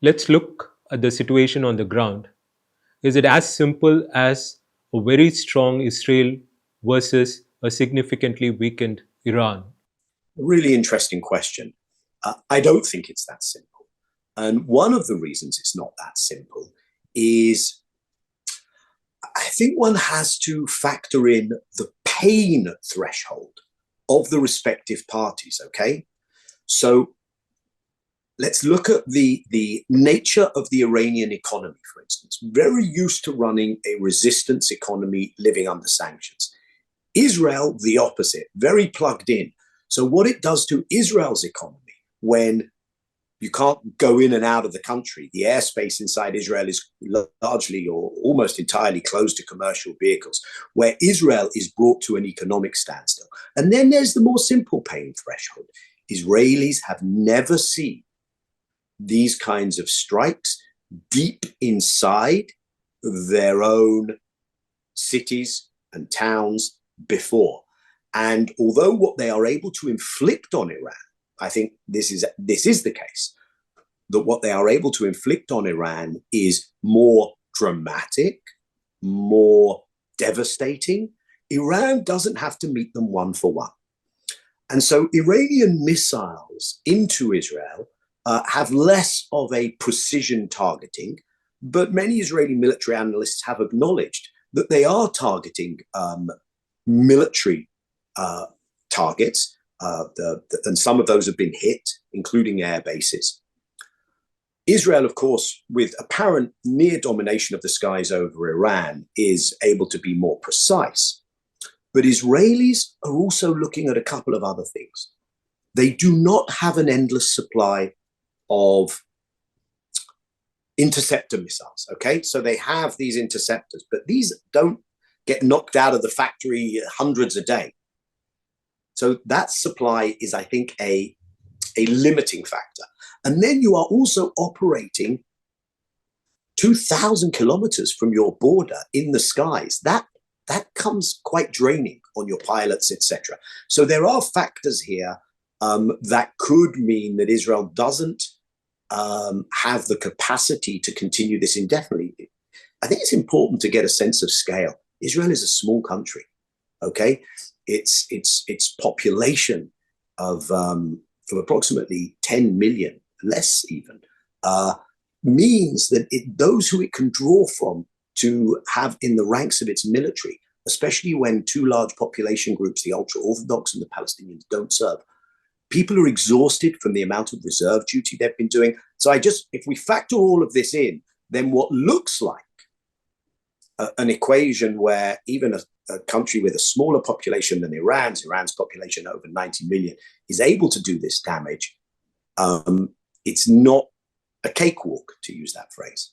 Let's look at the situation on the ground. Is it as simple as a very strong Israel versus a significantly weakened Iran? Really interesting question. I don't think it's that simple. And one of the reasons it's not that simple is I think one has to factor in the pain threshold of the respective parties, okay? So let's look at the nature of the Iranian economy, for instance. Very used to running a resistance economy living under sanctions. Israel, the opposite, very plugged in. So what it does to Israel's economy when you can't go in and out of the country, the airspace inside Israel is largely or almost entirely closed to commercial vehicles, where Israel is brought to an economic standstill. And then there's the more simple pain threshold. Israelis have never seen these kinds of strikes deep inside their own cities and towns before. And although what they are able to inflict on Iran, I think this is the case, that what they are able to inflict on Iran is more dramatic, more devastating. Iran doesn't have to meet them one for one. And so Iranian missiles into Israel have less of a precision targeting, but many Israeli military analysts have acknowledged that they are targeting military targets, and some of those have been hit, including air bases. Israel, of course, with apparent near domination of the skies over Iran, is able to be more precise. But Israelis are also looking at a couple of other things. They do not have an endless supply of interceptor missiles, okay? So they have these interceptors, but these don't get knocked out of the factory hundreds a day. So that supply is, I think, a limiting factor. And then you are also operating 2,000 kilometers from your border in the skies. That comes quite draining on your pilots, etc. So there are factors here that could mean that Israel doesn't have the capacity to continue this indefinitely. I think it's important to get a sense of scale. Israel is a small country, okay? Its population of approximately 10 million, less even, means that those who it can draw from to have in the ranks of its military, especially when two large population groups, the ultra-Orthodox and the Palestinians, don't serve. People are exhausted from the amount of reserve duty they've been doing. So if we factor all of this in, then what looks like an equation where even a country with a smaller population than Iran's population over 90 million, is able to do this damage, it's not a cakewalk, to use that phrase.